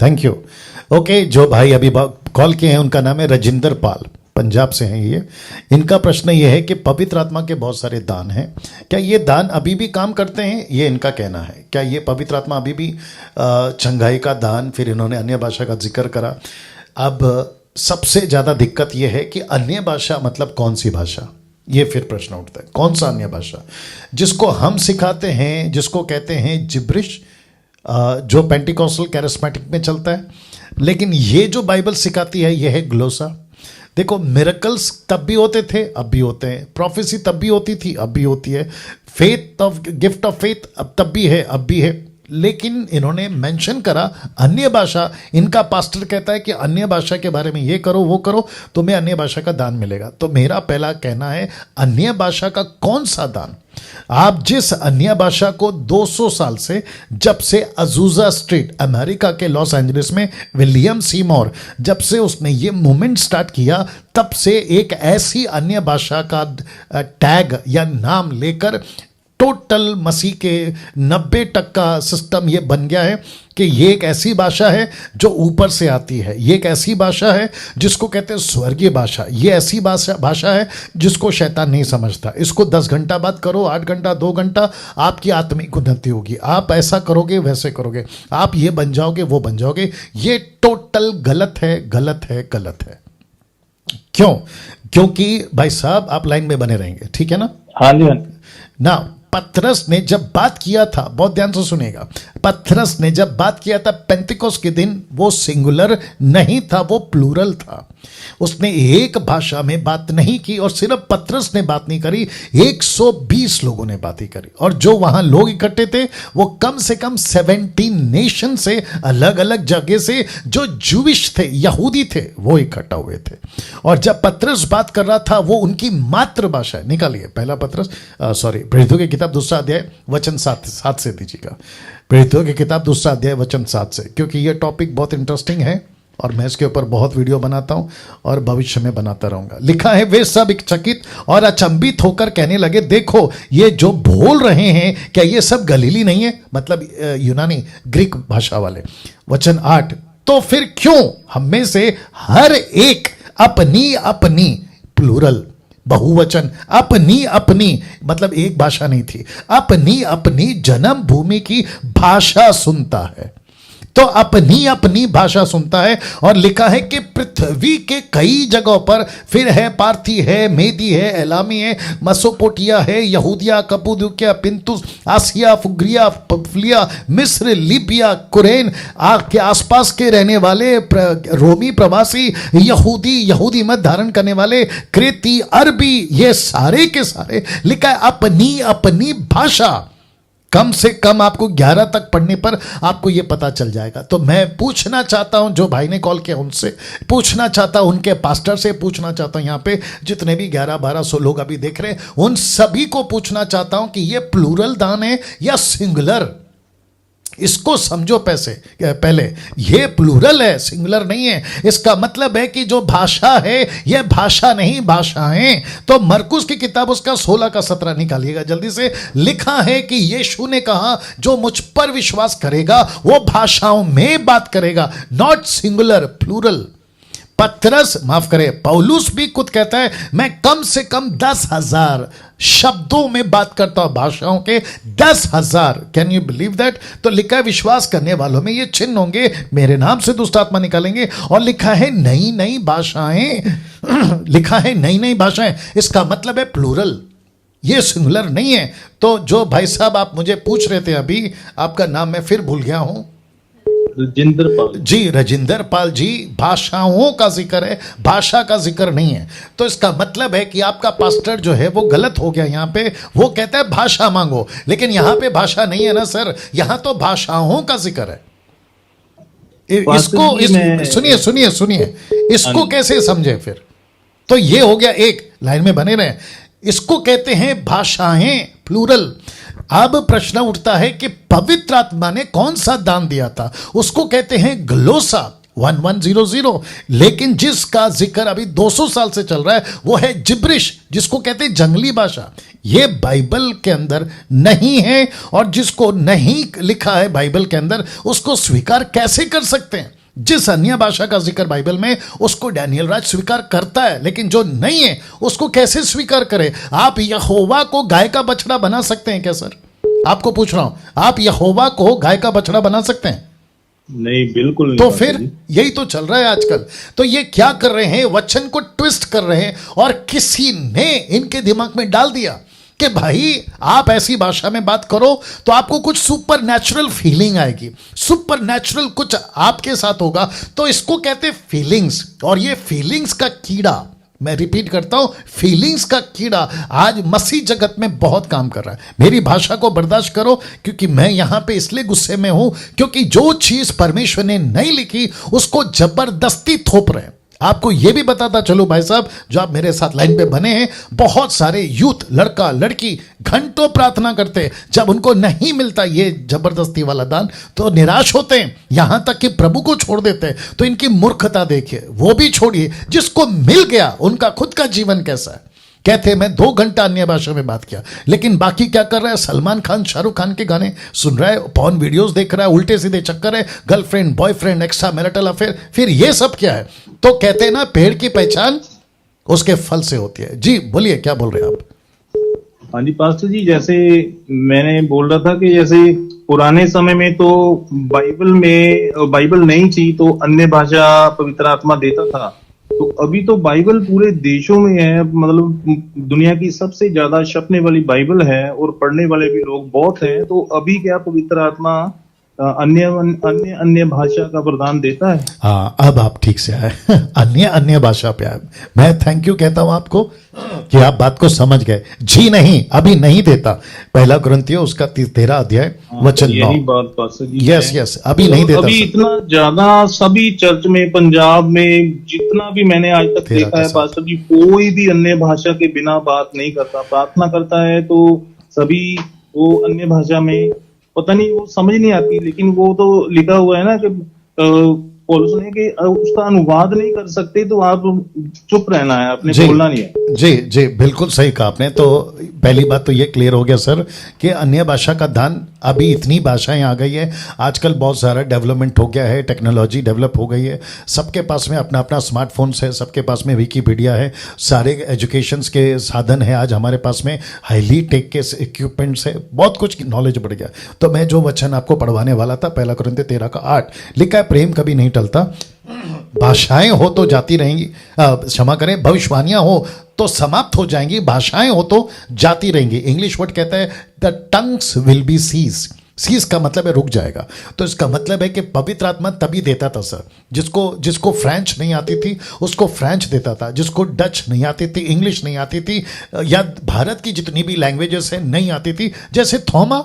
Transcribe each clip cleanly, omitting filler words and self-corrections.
Thank you. Okay, जो भाई अभी कॉल किए हैं उनका नाम है राजिंदर पाल, पंजाब से हैं ये। इनका प्रश्न ये है कि पवित्र आत्मा के बहुत सारे दान हैं, क्या ये दान अभी भी काम करते हैं? ये इनका कहना है। क्या ये पवित्र आत्मा अभी भी चंगाई का दान, फिर इन्होंने अन्य भाषा का जिक्र करा। अब सबसे ज़्यादा दिक्कत ये है कि अन्य भाषा मतलब कौन सी भाषा, ये फिर प्रश्न उठता है। कौन सा अन्य भाषा? जिसको हम सिखाते हैं, जिसको कहते हैं जिब्रिश, जो पेंटिकॉस्टल कैरिस्मेटिक में चलता है। लेकिन ये जो बाइबल सिखाती है ये है ग्लोसा। देखो, मिरेकल्स तब भी होते थे, अब भी होते हैं। प्रोफेसी तब भी होती थी, अब भी होती है। Faith of gift of faith अब तब भी है, अब भी है। लेकिन इन्होंने मेंशन करा अन्य भाषा। इनका पास्टर कहता है कि अन्य भाषा के बारे में ये करो वो करो, तुम्हें अन्य भाषा का दान मिलेगा। तो मेरा पहला कहना है, अन्य भाषा का कौन सा दान? आप जिस अन्य भाषा को 200 साल से, जब से अजूजा स्ट्रीट अमेरिका के लॉस एंजलिस में विलियम सीमोर, जब से उसने ये मूवमेंट स्टार्ट किया, तब से एक ऐसी अन्य भाषा का टैग या नाम लेकर टोटल मसीह के 90% सिस्टम ये बन गया है कि ये एक ऐसी भाषा है जो ऊपर से आती है। ये एक ऐसी भाषा है जिसको कहते हैं स्वर्गीय भाषा। ये ऐसी भाषा है जिसको शैतान नहीं समझता। इसको 10 घंटा बात करो, 8 घंटा, 2 घंटा, आपकी आत्मिक उन्नति होगी। आप ऐसा करोगे, वैसे करोगे, आप ये बन जाओगे, वो बन जाओगे। ये टोटल गलत है, गलत है, गलत है। क्यों? क्योंकि भाई साहब आप लाइन में बने रहेंगे, ठीक है ना? हाँ जी, हाँ। ना पतरस ने जब बात किया था, बहुत ध्यान से सुनेगा, पतरस ने जब बात किया था पेंतिकोस के दिन, वो सिंगुलर नहीं था, वो प्लूरल था। उसने एक भाषा में बात नहीं की, और सिर्फ पतरस ने बात नहीं करी, 120 लोगों ने बात ही करी। और जो वहां लोग इकट्ठे थे वो कम से कम 17 नेशन से, अलग अलग जगह से, जो जूविश थे, यहूदी थे, वो इकट्ठा हुए थे। और जब पतरस बात कर रहा था वो उनकी मातृभाषा, निकालिए पहला पतरस, प्रेरितों की किताब 2 अध्याय वचन 7 से दीजिएगा। प्रेरितों की किताब 2 अध्याय वचन 7 से, क्योंकि ये टॉपिक बहुत इंटरेस्टिंग है और मैं इसके ऊपर बहुत वीडियो बनाता हूं और भविष्य में बनाता रहूंगा। लिखा है, वे सब चकित और अचंभित होकर कहने लगे, देखो ये जो बोल रहे हैं, क्या ये सब गलीली नहीं है? मतलब यूनानी, ग्रीक भाषा वाले। वचन 8, तो फिर क्यों हम में से हर एक अपनी अपनी, प्लूरल बहुवचन, अपनी अपनी मतलब एक भाषा नहीं थी, अपनी अपनी जन्म भूमि की भाषा सुनता है। तो अपनी अपनी भाषा सुनता है। और लिखा है कि पृथ्वी के कई जगहों पर, फिर है पार्थी है, मेदी है, एलामी है, मसोपोटिया है, यहूदिया, कप्पादोकिया, पिंतुस, आसिया, फुग्रिया, पफलिया, मिस्र, लीबिया, कुरैन के आसपास के रहने वाले रोमी प्रवासी, यहूदी मत धारण करने वाले, क्रेती, अरबी, ये सारे के सारे, लिखा है अपनी अपनी भाषा। कम से कम आपको 11 तक पढ़ने पर आपको यह पता चल जाएगा। तो मैं पूछना चाहता हूं, जो भाई ने कॉल किया उनसे पूछना चाहता हूं, उनके पास्टर से पूछना चाहता हूं, यहां पे जितने भी 11-1200 लोग अभी देख रहे हैं, उन सभी को पूछना चाहता हूं कि यह प्लूरल दान है या सिंगुलर? इसको समझो पहले, ये प्लूरल है, सिंगुलर नहीं है। इसका मतलब है कि जो भाषा है यह भाषा नहीं, भाषाएं। तो मरकुस की किताब उसका 16 का 17 निकालिएगा जल्दी से। लिखा है कि यीशु ने कहा, जो मुझ पर विश्वास करेगा वो भाषाओं में बात करेगा, नॉट सिंगुलर, प्लूरल। पतरस, माफ करे, पौलुस भी खुद कहता है, मैं कम से कम 10,000 शब्दों में बात करता हूं, भाषाओं के 10,000। Can you believe that? तो लिखा है, विश्वास करने वालों में ये चिन्ह होंगे, मेरे नाम से दुष्ट आत्मा निकालेंगे। और लिखा है नई नई भाषाएं लिखा है नई नई भाषाएं। इसका मतलब है प्लूरल, ये सिंगुलर नहीं है। तो जो भाई साहब आप मुझे पूछ रहे थे अभी, आपका नाम मैं फिर भूल गया हूं। राजिंदर पाल जी, राजिंदर पाल जी, भाषाओं का जिक्र है, भाषा का जिक्र नहीं है। तो इसका मतलब है कि आपका पास्टर जो है वो गलत हो गया। यहाँ पे वो कहता है भाषा मांगो, लेकिन यहाँ पे भाषा नहीं है ना सर, यहाँ तो भाषाओं का जिक्र है। सुनिए, इसको कैसे समझे फिर? तो ये हो गया, एक लाइन में बने रहे, इसको कहते हैं भाषाएं, प्लूरल। अब प्रश्न उठता है कि पवित्र आत्मा ने कौन सा दान दिया था? उसको कहते हैं ग्लोसा 1100। लेकिन जिसका जिक्र अभी 200 साल से चल रहा है वो है जिब्रिश, जिसको कहते हैं जंगली भाषा। ये बाइबल के अंदर नहीं है, और जिसको नहीं लिखा है बाइबल के अंदर उसको स्वीकार कैसे कर सकते हैं? जिस अन्य भाषा का जिक्र बाइबल में, उसको डैनियल राज स्वीकार करता है, लेकिन जो नहीं है उसको कैसे स्वीकार करे? आप यहोवा को गाय का बछड़ा बना सकते हैं क्या सर? आपको पूछ रहा हूं, आप यहोवा को गाय का बछड़ा बना सकते हैं? नहीं, बिल्कुल नहीं। तो फिर यही तो चल रहा है आजकल। तो ये क्या कर रहे हैं? वचन को ट्विस्ट कर रहे हैं, और किसी ने इनके दिमाग में डाल दिया कि भाई आप ऐसी भाषा में बात करो तो आपको कुछ सुपर नेचुरल फीलिंग आएगी, सुपर नेचुरल कुछ आपके साथ होगा। तो इसको कहते हैं फीलिंग्स। और ये फीलिंग्स का कीड़ा, मैं रिपीट करता हूं, फीलिंग्स का कीड़ा आज मसीह जगत में बहुत काम कर रहा है। मेरी भाषा को बर्दाश्त करो, क्योंकि मैं यहां पे इसलिए गुस्से में हूं क्योंकि जो चीज परमेश्वर ने नहीं लिखी उसको जबरदस्ती थोप रहे हैं। आपको यह भी बताता चलो भाई साहब, जो आप मेरे साथ लाइन पे बने हैं, बहुत सारे यूथ, लड़का लड़की घंटों प्रार्थना करते हैं, जब उनको नहीं मिलता ये जबरदस्ती वाला दान तो निराश होते हैं, यहां तक कि प्रभु को छोड़ देते हैं। तो इनकी मूर्खता देखिए। वो भी छोड़िए, जिसको मिल गया उनका खुद का जीवन कैसा है। कहते मैं 2 घंटा अन्य भाषा में बात किया, लेकिन बाकी क्या कर रहा है? सलमान खान, शाहरुख खान के गाने सुन रहा है, पॉर्न वीडियोस देख रहा है, उल्टे सीधे चक्कर है, girlfriend boyfriend, extra marital affair. फिर ये सब क्या है? तो कहते हैं ना, पेड़ की पहचान उसके फल से होती है। जी बोलिए, क्या बोल रहे हैं आप? हाँ जी पास्टर जी, जैसे मैंने बोल रहा था कि जैसे पुराने समय में तो बाइबल नहीं थी तो अन्य भाषा पवित्र आत्मा देता था। तो अभी तो बाइबल पूरे देशों में है, मतलब दुनिया की सबसे ज्यादा छपने वाली बाइबल है और पढ़ने वाले भी लोग बहुत हैं। तो अभी क्या पवित्र आत्मा अन्य भाषा का वरदान देता है? हाँ, अब आप ठीक से आए। अन्य भाषा पे आए। मैं थैंक यू कहता हूं आपको कि आप बात को समझ गए। जी नहीं, अभी नहीं देता। 1 कुरिन्थियों उसका 13 अध्याय वचन 9। यही बात पास्टर जी। यस, अभी नहीं देता। अभी इतना ज्यादा सभी चर्च में, पंजाब में, जितना भी मैंने आज तक देखा है पास्टर जी, कोई भी अन्य भाषा के बिना बात नहीं करता। प्रार्थना करता है तो सभी वो अन्य भाषा में, पता नहीं वो समझ नहीं आती, लेकिन वो तो लिखा हुआ है ना कि पौलुस ने कि उसका अनुवाद नहीं कर सकते तो आप चुप रहना है, आपने बोलना नहीं है। जी बिल्कुल सही कहा आपने। तो पहली बात तो ये क्लियर हो गया सर कि अन्य भाषा का दान, अभी इतनी भाषाएं आ गई है, आजकल बहुत सारा डेवलपमेंट हो गया है, टेक्नोलॉजी डेवलप हो गई है, सबके पास में अपना अपना स्मार्टफोन्स है, सबके पास में विकीपीडिया है, सारे एजुकेशंस के साधन है आज हमारे पास में, हाईली टेक के इक्विपमेंट्स है, बहुत कुछ नॉलेज बढ़ गया। तो मैं जो वचन आपको पढ़वाने वाला था 1 कुरिन्थियों 13:8 लिखा है, प्रेम कभी नहीं टलता, भाषाएं हो तो जाती रहेंगी, क्षमा करें, भविष्यवाणियां हो तो समाप्त हो जाएंगी, भाषाएं हो तो जाती रहेंगी। इंग्लिश वर्ड कहता है the tongues will be seize का मतलब है रुक जाएगा। तो इसका मतलब है कि पवित्र आत्मा तभी देता था सर, जिसको फ्रेंच नहीं आती थी उसको फ्रेंच देता था, जिसको डच नहीं आती थी, इंग्लिश नहीं आती थी, या भारत की जितनी भी लैंग्वेजेस है नहीं आती थी। जैसे थोमा,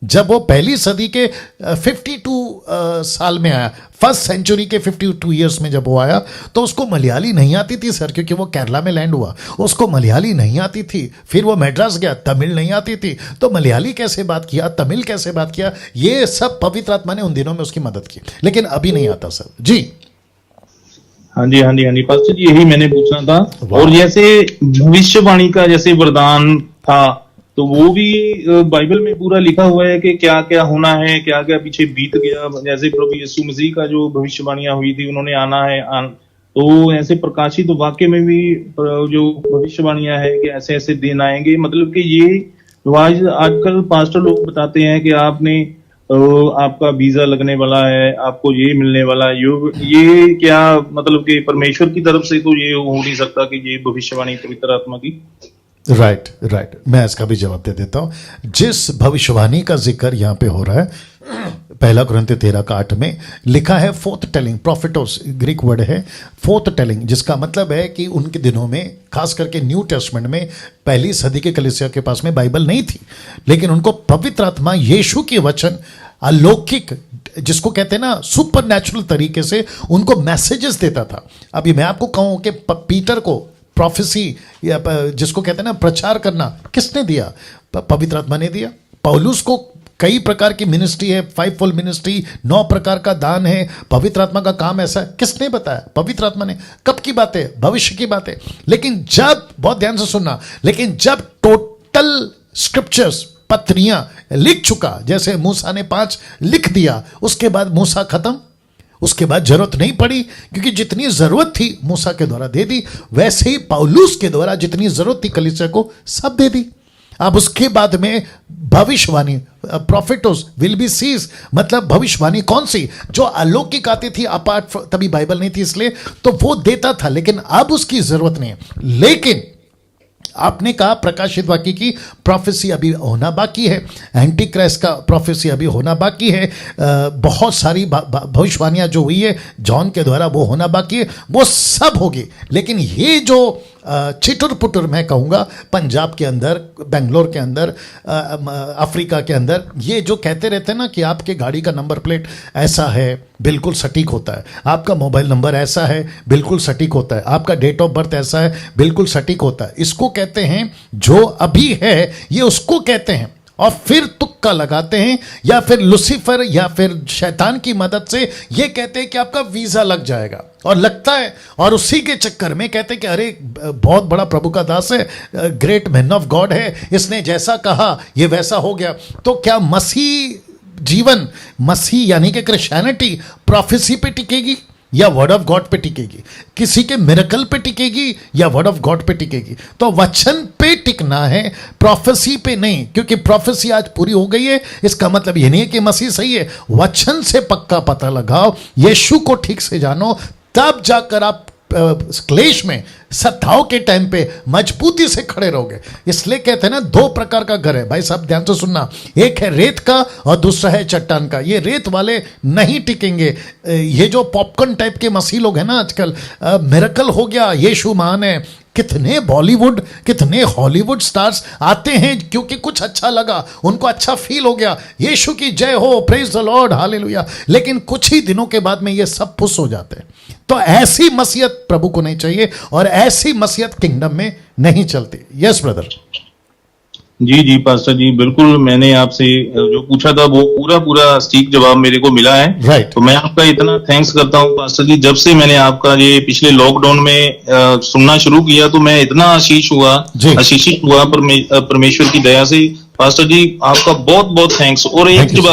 जब वो पहली सदी के 52 साल में आया, 1st सेंचुरी के 52 ईयर्स में जब वो आया, तो उसको मलयाली नहीं आती थी सर, क्योंकि वो केरला में लैंड हुआ, उसको मलयाली नहीं आती थी। फिर वो मैड्रास गया, तमिल नहीं आती थी, तो मलयाली कैसे बात किया, तमिल कैसे बात किया, ये सब पवित्र आत्मा ने उन दिनों में उसकी मदद की, लेकिन अभी नहीं आता सर। जी हाँ जी पास्टर जी, यही मैंने पूछना था। और जैसे भविष्यवाणी का जैसे वरदान था, तो वो भी बाइबल में पूरा लिखा हुआ है कि क्या क्या होना है, क्या क्या पीछे बीत गया। जैसे प्रभु यीशु मसीह का जो भविष्यवाणियां हुई थी, उन्होंने आना है, तो ऐसे प्रकाशित तो वाक्य में भी जो भविष्यवाणियां है कि ऐसे ऐसे दिन आएंगे, मतलब कि ये आजकल पास्टर लोग बताते हैं कि आपका वीजा लगने वाला है, आपको ये मिलने वाला है, ये क्या मतलब कि परमेश्वर की तरफ से तो ये हो नहीं सकता कि ये भविष्यवाणी पवित्र आत्मा की। राइट, मैं इसका भी जवाब दे देता हूं। जिस भविष्यवाणी का जिक्र यहां पे हो रहा है 1 कुरिन्थियों 13:8 में लिखा है फोर्थ टेलिंग, प्रॉफिटोस ग्रीक वर्ड है फोर्थ टेलिंग, जिसका मतलब है कि उनके दिनों में, खास करके न्यू टेस्टमेंट में, पहली सदी के कलीसिया के पास में बाइबल नहीं थी, लेकिन उनको पवित्र आत्मा यीशु के वचन अलौकिक, जिसको कहते हैं ना सुपर नेचुरल तरीके से उनको मैसेजेस देता था। अभी मैं आपको कहूं कि पीटर को प्रोफेसी, या जिसको कहते हैं ना प्रचार करना, किसने दिया? पवित्र आत्मा ने दिया। पौलुस को कई प्रकार की मिनिस्ट्री है, 5-fold मिनिस्ट्री, 9 प्रकार का दान है, पवित्र आत्मा का काम ऐसा, किसने बताया? पवित्र आत्मा ने। कब की बात है? भविष्य की बात है। लेकिन जब, बहुत ध्यान से सुनना, लेकिन जब टोटल प्रैक्टिकल स्क्रिप्चर्स, पत्रियां लिख चुका। जैसे मूसा ने 5 लिख दिया, उसके बाद मूसा खत्म, उसके बाद जरूरत नहीं पड़ी, क्योंकि जितनी जरूरत थी मूसा के द्वारा दे दी। वैसे ही पौलुस के द्वारा जितनी जरूरत थी कलीसिया को, सब दे दी। अब उसके बाद में भविष्यवाणी, प्रॉफिटोस विल बी सीज, मतलब भविष्यवाणी कौन सी, जो अलौकिक आती थी, अपार्ट, तभी बाइबल नहीं थी इसलिए, तो वो देता था, लेकिन अब उसकी जरूरत नहीं है। लेकिन आपने कहा प्रकाशित वाक्य की प्रोफेसी अभी होना बाकी है, एंटी क्राइस्ट का प्रोफेसी अभी होना बाकी है, बहुत सारी भविष्यवाणियां जो हुई है जॉन के द्वारा वो होना बाकी है, वो सब होगी। लेकिन ये जो चिटुर पुटुर मैं कहूँगा पंजाब के अंदर, बेंगलोर के अंदर, अफ्रीका के अंदर, ये जो कहते रहते हैं ना कि आपके गाड़ी का नंबर प्लेट ऐसा है, बिल्कुल सटीक होता है, आपका मोबाइल नंबर ऐसा है, बिल्कुल सटीक होता है, आपका डेट ऑफ बर्थ ऐसा है, बिल्कुल सटीक होता है, इसको कहते हैं जो अभी है, ये उसको कहते हैं। और फिर तुक्का लगाते हैं, या फिर लुसीफर या फिर शैतान की मदद से ये कहते हैं कि आपका वीजा लग जाएगा, और लगता है, और उसी के चक्कर में कहते हैं कि अरे बहुत बड़ा प्रभु का दास है, ग्रेट मैन ऑफ गॉड है, इसने जैसा कहा ये वैसा हो गया। तो क्या मसीह जीवन, मसीह यानी कि क्रिश्चियनिटी प्रोफेसी पे टिकेगी या वर्ड ऑफ गॉड पे टिकेगी? किसी के मिरेकल पे टिकेगी या वर्ड ऑफ गॉड पे टिकेगी? तो वचन पे टिकना है, प्रोफेसी पे नहीं, क्योंकि प्रोफेसी आज पूरी हो गई है। इसका मतलब ये नहीं है कि मसीह सही है। वचन से पक्का पता लगाओ, यीशु को ठीक से जानो, तब जाकर आप क्लेश में, सत्ताओं के टाइम पे मजबूती से खड़े रहोगे। इसलिए कहते हैं ना, 2 प्रकार का घर है भाई साहब, ध्यान से सुनना, एक है रेत का और दूसरा है चट्टान का। ये रेत वाले नहीं टिकेंगे। ये जो पॉपकॉर्न टाइप के मसीह लोग हैं ना आजकल, मिरेकल हो गया, यीशु महान है, कितने बॉलीवुड, कितने हॉलीवुड स्टार्स आते हैं क्योंकि कुछ अच्छा लगा, उनको अच्छा फील हो गया, यीशु की जय हो, प्रेज द लॉर्ड, हालेलुया। लेकिन कुछ ही दिनों के बाद में ये सब फुस हो जाते हैं। तो ऐसी मसीहत प्रभु को नहीं चाहिए, और ऐसी मसीहत किंगडम में नहीं चलती। Yes brother. जी जी पास्टर जी, बिल्कुल मैंने आपसे जो पूछा था वो पूरा सटीक जवाब मेरे को मिला है। राइट। तो मैं आपका इतना थैंक्स करता हूँ पास्टर जी। जब से मैंने आपका ये पिछले लॉकडाउन में सुनना शुरू किया तो मैं इतना आशीषित हुआ परमेश्वर की दया से। पास्टर जी आपका बहुत बहुत थैंक्स। और एक जवाब